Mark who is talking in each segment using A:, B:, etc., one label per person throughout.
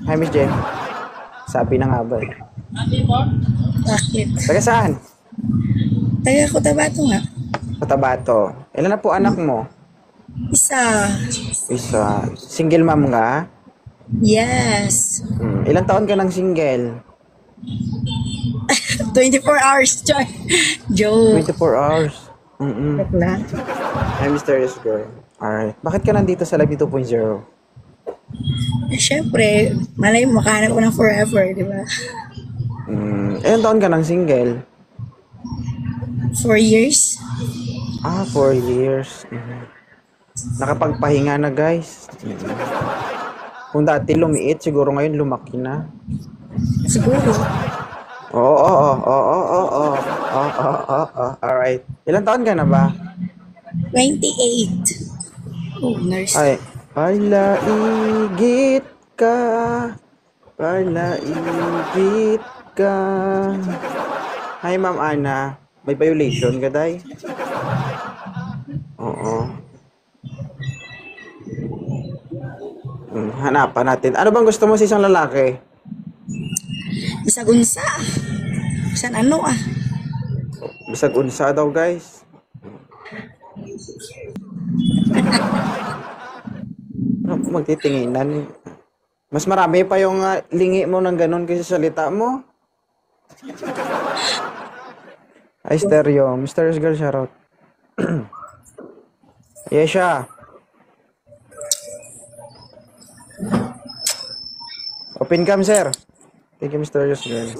A: Hi, Miss Jen. Sabi na nga ba eh.
B: Bakit?
A: Taga saan?
B: Taga Cotabato nga.
A: Cotabato. Ilan na po anak mo?
B: Isa.
A: Isa. Single mom ka?
B: Yes.
A: Ilan taon ka ng single?
B: 24 hours, Joy. Joke.
A: 24 hours.
B: Joke lang.
A: Hi, Mysterious Girl. Alright. Bakit ka nandito sa Live 2.0?
B: Siyempre, malay mo, makahanap ko ng forever, di ba?
A: Ilan taon ka ng single?
B: 4 years?
A: 4 years. Nakapagpahinga na, guys. Kung dati lumiit, siguro ngayon lumaki na.
B: Siguro.
A: Oo. Alright. Ilan taon ka na ba?
B: 28. Oh, nurse.
A: Ay, palaigit ka. Palaigit ka. Hi, Ma'am Ana. May violation ka, day? Oo. Hanapan natin. Ano bang gusto mo sa isang lalaki?
B: Bisag unsa. Bisan ano ah.
A: Bisag unsa daw, guys. Ano magtitinginan? Mas marami pa yung lingi mo ng ganun kaysa salita mo. Ay, stereo. Mysterious Girl, shoutout. Yesha. Open cam, sir. Thank you, Mysterious Girl.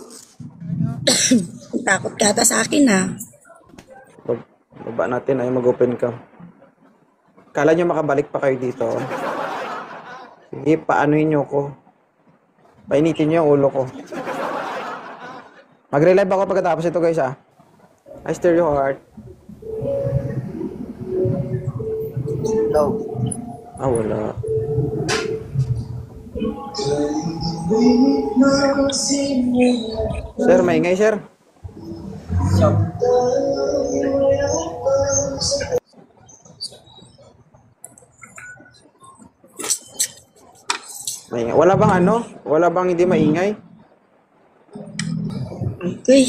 B: Takot ka ata sa akin ah.
A: Baba natin ay mag-open cam. Kala nyo makabalik pa kayo dito. Sige, paanohin nyo ko. Painitin nyo yung ulo ko. Magre-live ako pagkatapos ito, guys, ah. I stir your heart.
B: No.
A: Wala. Sir, maingay, sir. Maingay. Wala bang ano? Wala bang hindi maingay?
B: Okay.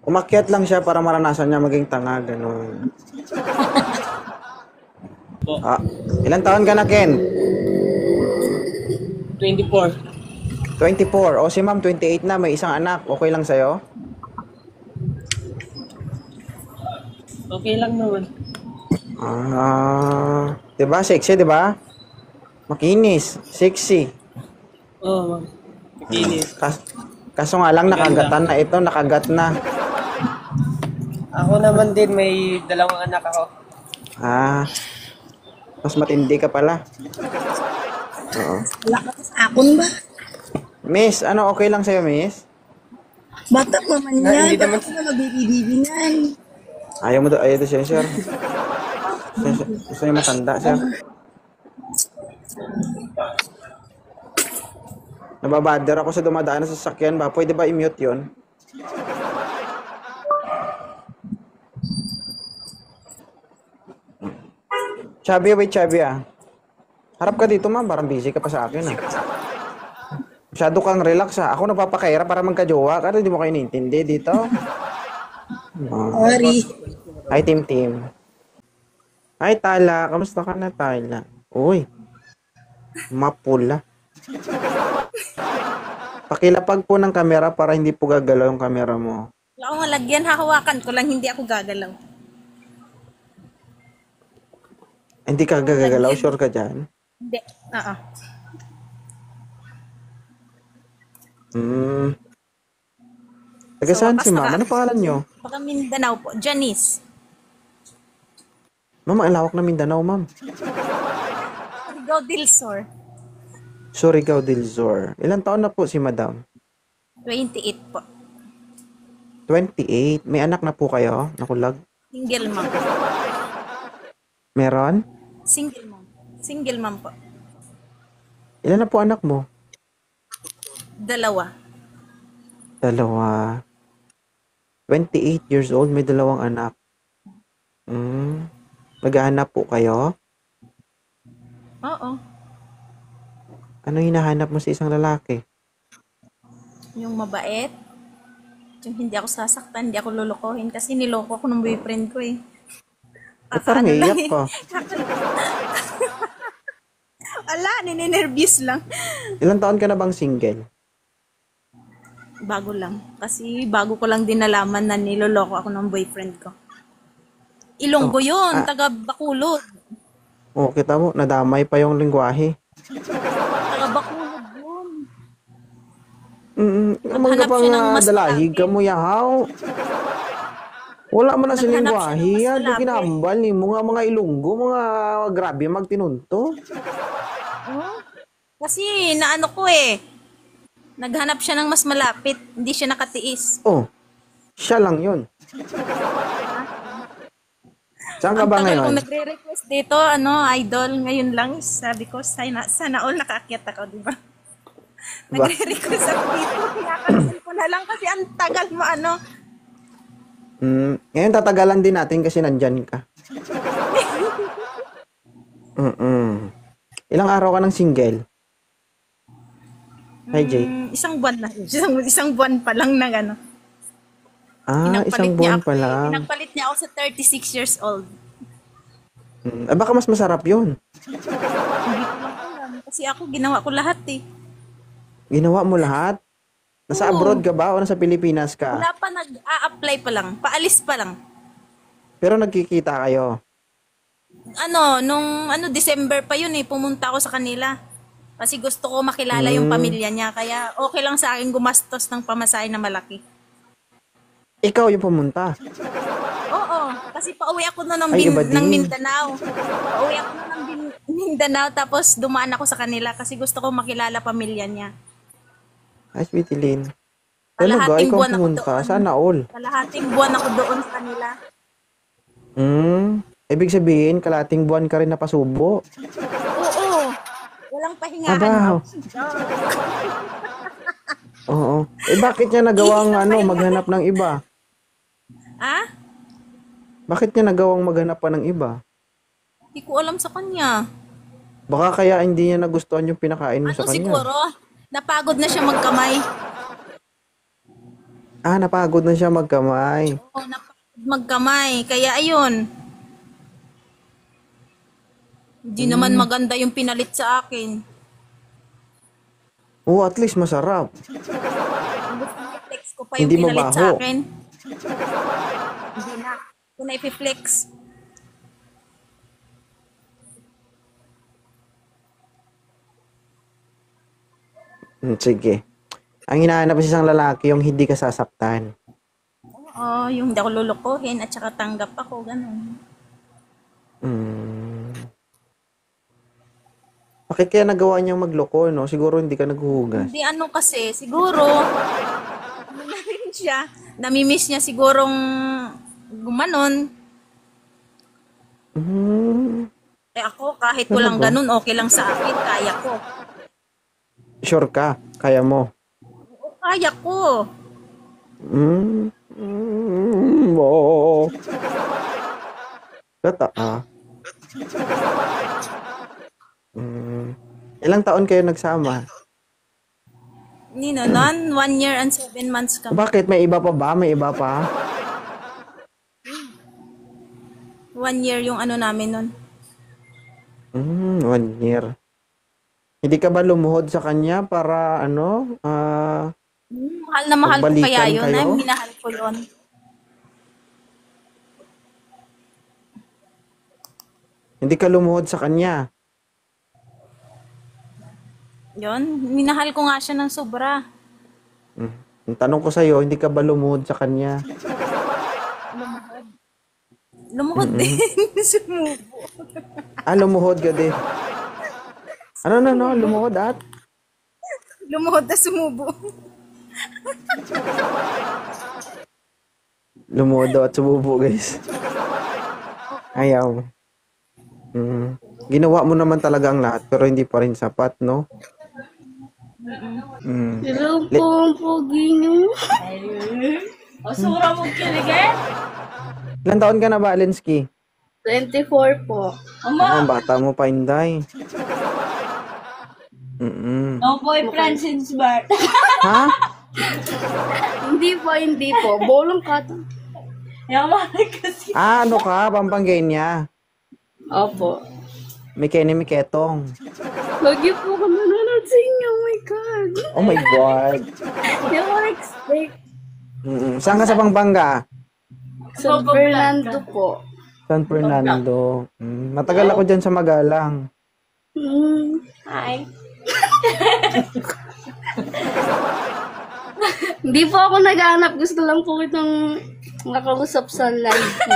A: Umakyat lang siya para maranasan niya maging tanga, gano'n. Ilan taon ka na, Ken?
C: 24.
A: 24. O si ma'am, 28 na, may isang anak. Okay lang sa'yo?
C: Okay lang naman.
A: Diba? Sexy, diba? Makinis. Sexy.
C: Oo, kinis.
A: Kaso nga lang, nakagatan na ito. Nakagat na.
C: Ako naman din, may dalawang anak ako.
A: Mas matindi ka pala. Oo.
B: Wala ka sa akon ba?
A: Miss, ano okay lang sa'yo, miss?
B: Bata pa man yan.
C: Hindi naman-
B: Bata pa magbibibibi niyan.
A: Ayaw to siya, sir. Gusto niya matanda, sir. Nababader ako sa dumadaan na sasakyan ba? Pwede ba i-mute yun? Chubby, wait, Chubby, ah. Harap ka dito, ma'am. Parang busy ka pa sa akin, ah. Masyado kang relax, ah. Ako napapakaira para magka-jowa ka. Hindi mo kayo nintindi dito.
B: Sorry.
A: Hi, Tim. Hi, Tala. Kamusta ka na, Tala? Uy. Mapula. Pakilapag po ng kamera para hindi po gagalaw yung kamera mo.
D: Wala akong malagyan, hahawakan ko lang, hindi ako gagalaw.
A: Hindi ka gagalaw? Sure ka dyan?
D: Hindi, oo.
A: Taga saan si
D: wakas
A: ma'am? Ano pangalan nyo?
D: Baka Mindanao po, Janice.
A: Ma'am, ang lawak na Mindanao, ma'am.
D: Surigao del Sur,
A: Surigao del Sur. Ilan taon na po si madam?
D: 28 po.
A: 28. May anak na po kayo? Nakulag?
D: Single mom.
A: Meron?
D: Single mom. Single mom po.
A: Ilan na po anak mo?
D: 2.
A: 28 years old, may 2 anak. Maghahanap po kayo?
D: Oo.
A: Ano hinahanap mo sa isang lalaki?
D: Yung mabait. Yung hindi ako sasaktan, hindi ako lolokohin. Kasi niloko ako ng boyfriend ko eh.
A: Ba't parang
D: Kakaano lang
A: iiyak
D: eh.
A: ka?
D: Ala, ninenervyos lang.
A: Ilang taon ka na bang single?
D: Bago lang. Kasi bago ko lang din nalaman na niloloko ako ng boyfriend ko. Ilonggo yun, taga Bacolod.
A: Oh, kita mo, nadamay pa yung lingwahe.
D: Taga Bacolod yun.
A: Naman ka
D: Naghanap
A: pang
D: siya ng mas
A: dalahig ka
D: malapit.
A: mo yahaw. Wala man na
D: Naghanap
A: siling
D: siya ng
A: wahi.
D: mas
A: Yan,
D: malapit.
A: kinambal ni mga ilunggo, mga grabe magtinunto.
D: Oh, kasi naano ko eh. Naghanap siya ng mas malapit. Hindi siya nakatiis.
A: Oh, siya lang yun. Saan ka
D: Ang
A: ba
D: tagal
A: ngayon?
D: kong nagre-request dito, idol. Ngayon lang, sabi ko, sana all nakaakyat ako, di ba?
A: Ba?
D: Nagre-request ako dito. Kinakancel ko na lang kasi ang tagal mo,
A: Ngayon tatagalan din natin kasi nandyan ka. Ilang araw ka ng single? Hi, Jay.
D: Isang buwan na. Isang buwan pa lang ng
A: Isang buwan pa lang.
D: Pinagpalit niya ako sa 36 years old.
A: Baka mas masarap yun.
D: Hindi ko lang alam. Kasi ako, ginawa ko lahat eh.
A: Ginawa mo lahat? Nasa
D: Oo.
A: abroad ka ba o nasa Pilipinas ka?
D: Wala pa nag-a-apply pa lang. Paalis pa lang.
A: Pero nagkikita kayo.
D: Nung December pa yun eh, pumunta ako sa kanila. Kasi gusto ko makilala yung pamilya niya. Kaya okay lang sa akin gumastos ng pamasahe na malaki.
A: Ikaw yung pumunta.
D: Oo, kasi pauwi ako na
A: Ay, iba din.
D: ng Mindanao. Pauwi ako na ng Mindanao tapos dumaan ako sa kanila kasi gusto ko makilala pamilya niya.
A: Ay, Sweetie Lynn.
D: Kalahating
A: Talaga, ikaw
D: buwan ako
A: pumunta.
D: doon.
A: Sana all.
D: Kalahating buwan ako doon sa kanila.
A: Ibig sabihin, kalating buwan ka rin napasubo.
D: Oo, walang pahingaan.
A: Aba. Oo. Bakit niya nagawang maghanap ng iba?
D: Ah?
A: Bakit niya nagawang maghanap pa ng iba?
D: Hindi ko alam sa kanya.
A: Baka kaya hindi niya nagustuhan yung pinakain mo sa kanya.
D: Siguro, napagod na siya magkamay.
A: Napagod na siya magkamay.
D: Oo, napagod magkamay. Kaya ayun. Hindi naman maganda yung pinalit sa akin.
A: Oo, at least masarap.
D: Gusto mo i-flex ko pa yung
A: Hindi
D: pinalit
A: mabaho.
D: sa akin. Hindi na. Kung na i-flex.
A: Sige. Ang hinahanap sa isang lalaki, yung hindi ka sasaktan.
D: Oo, yung hindi ako lulukuhin at saka tanggap ako, ganun.
A: Bakit kaya nagawa niyang magloko, no? Siguro hindi ka naghuhugas.
D: Hindi kasi, siguro, na rin siya, namimiss niya sigurong gumanon. Ako, kahit walang
A: ba?
D: ganun, okay lang sa akin, kaya ko.
A: Sure ka? Kaya mo?
D: Oo, kaya ko.
A: Oo. Totoo. Ilang taon kayo nagsama?
D: Nino, nun, 1 year and 7 months kami.
A: Bakit? May iba pa ba? May iba pa?
D: 1 year yung namin nun.
A: 1 year. Hindi ka ba lumuhod sa kanya para
D: Mahal na mahal ko
A: Magbalikan
D: kaya yun.
A: kayo?
D: Ay, minahal ko yun.
A: hindi ka lumuhod sa kanya?
D: Yun, minahal ko nga siya ng sobra.
A: Ang tanong ko sa'yo, hindi ka ba lumuhod sa kanya?
D: Lumuhod din. Sumubo.
A: Lumuhod ka din. Lumuhod at?
D: Lumuhod na sumubo.
A: Lumuhod daw at sumubo, guys. Ayaw. Ginawa mo naman talaga ang lahat, pero hindi pa rin sapat, no?
B: Hello po, ang pogi niyo.
E: Osura mo kiligay?
A: Ilan taon ka na ba, Alinsky?
B: 24 po.
E: Ama,
A: Ang bata mo pa, Inday.
E: No boyfriend since birth.
A: Ha?
B: Hindi po. Bolong ka.
E: Yaman kasi.
A: Ah, ano ka? Pampangenya.
B: Opo.
A: May Kenny, may Ketong.
B: Lagi po ka nanonood sa inyo. Oh my God.
A: Oh my God.
B: Hindi ko expect.
A: Saan ka sa Pampanga?
B: San Fernando po.
A: San Fernando. Matagal ako dyan sa Magalang.
E: Hi.
B: Hindi po ako naghahanap. Gusto lang po kitang makausap sa live po.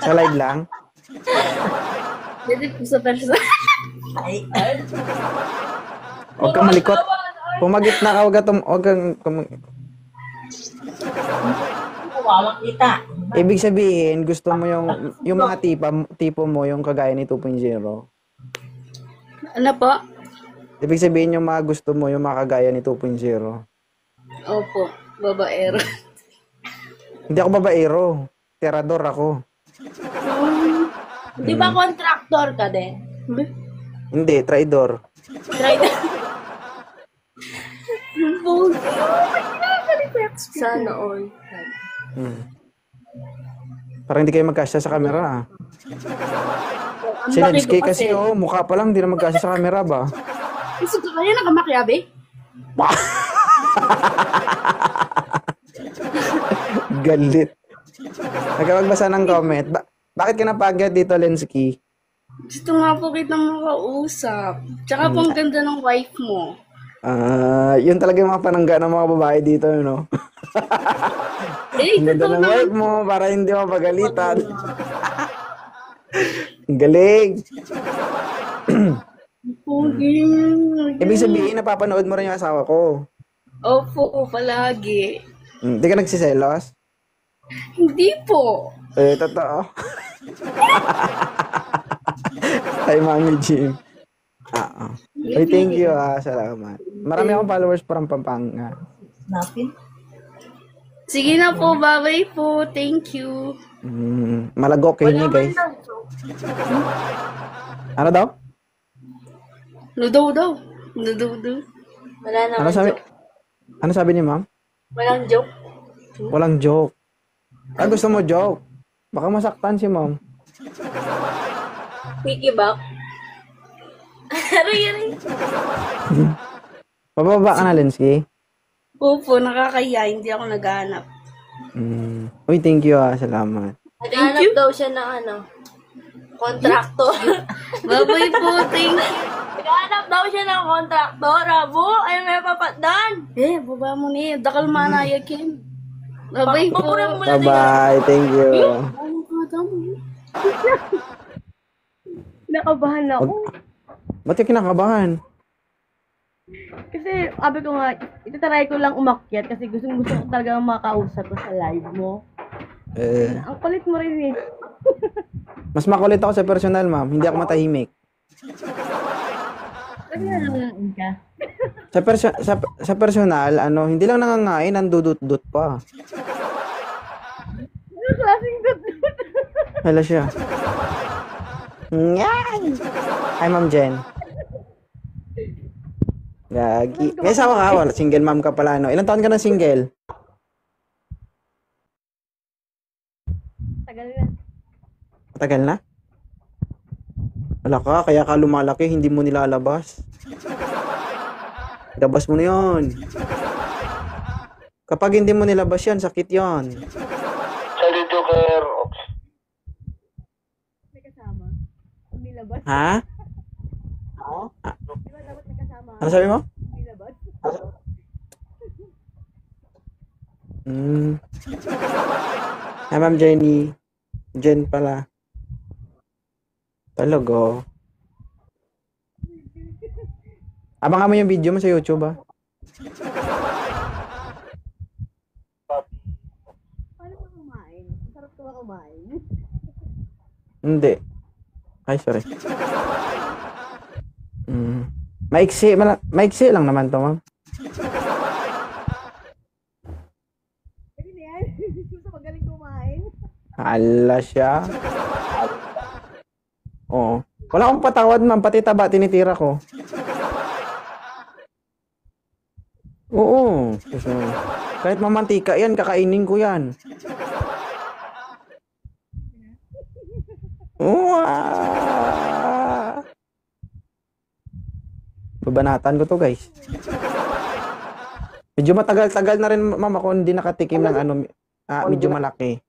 A: Sa live lang?
B: Hindi po sa personal.
A: Huwag kang malikot. Pumagit na ka, huwag kang
E: Wawak kita.
A: Ibig sabihin, gusto mo yung mga tipo mo, yung kagaya ni 2.0.
B: Ano po?
A: Ibig sabihin yung mga gusto mo, yung mga kagaya ni 2.0.
B: Opo. Babaero.
A: Hindi ako babaero. Terador ako.
E: Di ba contractor ka din?
A: Hindi, traidor.
E: Try na.
B: Sana all.
A: Parang hindi kayo magkasya sa camera. Ah. Si Lensky kasi, mukha pa lang, hindi na magkasya sa camera ba?
B: Gusto ka kaya nakamakyabe?
A: Galit. Nagkapagbasa ng comment. Bakit ka napagyat dito, Lensky?
B: Gusto nga po kitang makausap. Tsaka po ang ganda ng wife mo.
A: Yun talaga yung mga panangga ng mga babae dito, no? Ang ganda ng wife mo para hindi mapagalitan. Ang galing. Ibig sabihin, napapanood mo rin yung asawa ko.
B: Opo, palagi.
A: Hindi ka nagsiselos?
B: Hindi po.
A: Totoo. Hi, Mami Jim. Uy, thank you, salamat. Marami akong followers parang Pampanga.
B: Sige na po, bye-bye po. Thank you.
A: Malagok yun niya, guys. Ano daw?
B: Ludo.
E: Wala naman joke.
A: Ano sabi ni ma'am?
E: Walang joke.
A: Walang joke. Gusto mo joke? Baka masaktan si ma'am.
E: Piggyback. Aray.
A: Pababa ka na, Lensky.
B: Opo, nakakaya. Hindi ako naghahanap.
A: Uy, thank you, salamat.
E: Naghanap daw siya ng kontraktor.
B: Bye-bye po. Thank you.
E: Naghanap daw siya ng kontraktor. Abo, ay may papatdan.
B: Baba mo ni. Dakal manaya, Kim. Bye-bye po.
A: Bye-bye, thank you.
F: Nakabahan ako.
A: Ba't ka kinakabahan?
F: Kasi sabi ko nga, itatry ko lang umakyat kasi gusto ko talaga makausap ko sa live mo. Ang kulit mo rin eh.
A: Mas makulit ako sa personal, ma'am. Hindi ako matahimik.
F: Sabi na lang ka.
A: Sa personal, hindi lang nangangain, nandudut-dut pa.
F: Ano klaseng dut-dut?
A: Hala siya. Yan! Hi, Ma'am Jen. Gagi. May asawa ka? Wala, single mom ka pala, no? Ilang taon ka na single?
F: Tagal na.
A: Matagal na? Wala ka, kaya ka lumalaki, hindi mo nilalabas. Labas mo na yun. Kapag hindi mo nilabas yan, sakit yan.
F: May kasama. Umilabas.
A: Ha?
F: Di ba dapat may kasama?
A: Ano sabi mo?
F: Umilabas.
A: Hi, Ma'am Jenny. Jen pala. Talaga. Abangan mo yung video mo sa YouTube, ah.
F: Paano ka kumain? Masarap ka ba kumain?
A: Hindi. Ay, sorry. Maiksi lang naman to, ma'am.
F: Pwede na yan. Gusto magaling kumain.
A: Hala siya. Oo. Wala akong patawad, ma'am. Pati taba, tinitira ko. Oo. Kasi, kahit mamantika yan, kakainin ko yan. Uwa! Babanatan ko to, guys. Medyo matagal-tagal na rin, ma'am, ako hindi nakatikim ng ano, medyo malaki.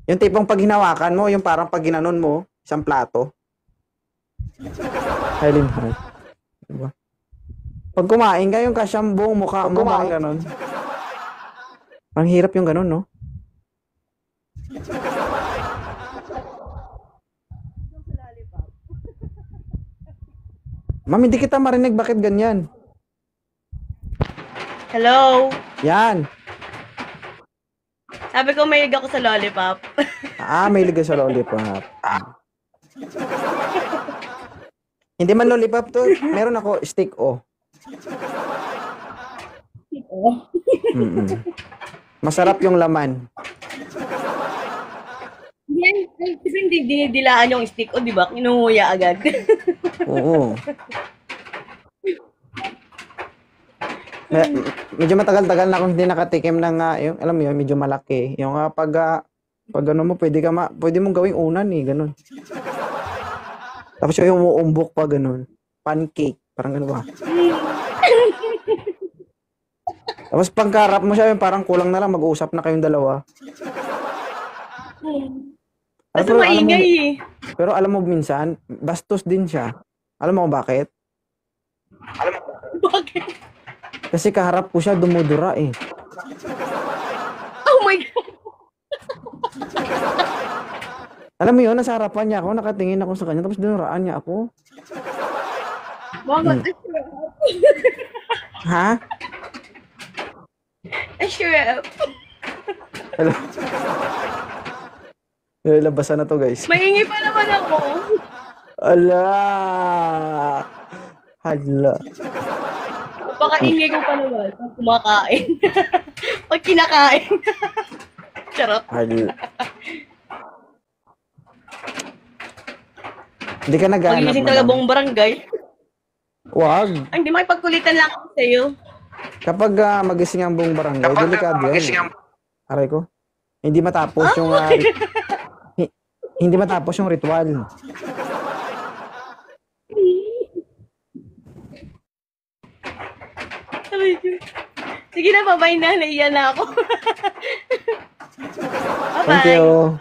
A: Yung tipong pag hinawakan mo, yung parang pag ginanon mo, isang plato. Highland Heart. Diba? Pag kumain ka, yung kasyang buong mukha mo, parang ganon. Parang hirap yung ganon, no? Ma'am, hindi kita marinig. Bakit ganyan?
F: Hello?
A: Yan.
F: Sabi ko may ako sa lollipop.
A: May liga sa lollipop. Hindi man lollipop to. Meron ako stick o. Masarap yung laman.
F: Yan, hindi dinidilaan yung stick o, di ba? Kinuhuya agad.
A: Oo. Medyo matagal-tagal na akong hindi nakatikim ng, yung, alam mo yun, medyo malaki. Yung pag ano mo, pwede mong gawing unan eh, ganun. Tapos yung umuumbok pa, ganun. Pancake, parang gano'n ba? Tapos pagkarap mo siya, yung parang kulang na lang, mag-uusap na kayong dalawa.
F: Kasi maingay eh.
A: Pero alam mo minsan, bastos din siya. Alam mo kung bakit?
F: Bakit?
A: Kasi kaharap ko siya, dumudura eh.
F: Oh my God!
A: Alam mo yun, nasa harapan niya ako, nakatingin ako sa kanya, tapos dinuraan niya ako.
F: Bakit?
A: Ha?
F: Ashraf.
A: Hello? Labasan na to, guys.
F: Maingay pa naman ako.
A: Ala! Hala.
F: Pakaingay ko pa naman pag kumakain. Pag kinakain. Charot.
A: Hala. Hindi ka naghahanap.
F: Magising talaga buong barangay.
A: Wag.
F: Ay, hindi makipagkulitan lang ako sa'yo.
A: Kapag magising ang buong barangay, delikado yan. Aray ko. Hindi matapos yung hindi matapos yung ritual.
F: Sige na, babay na. Naiyan na ako. Bye-bye.
A: Thank you.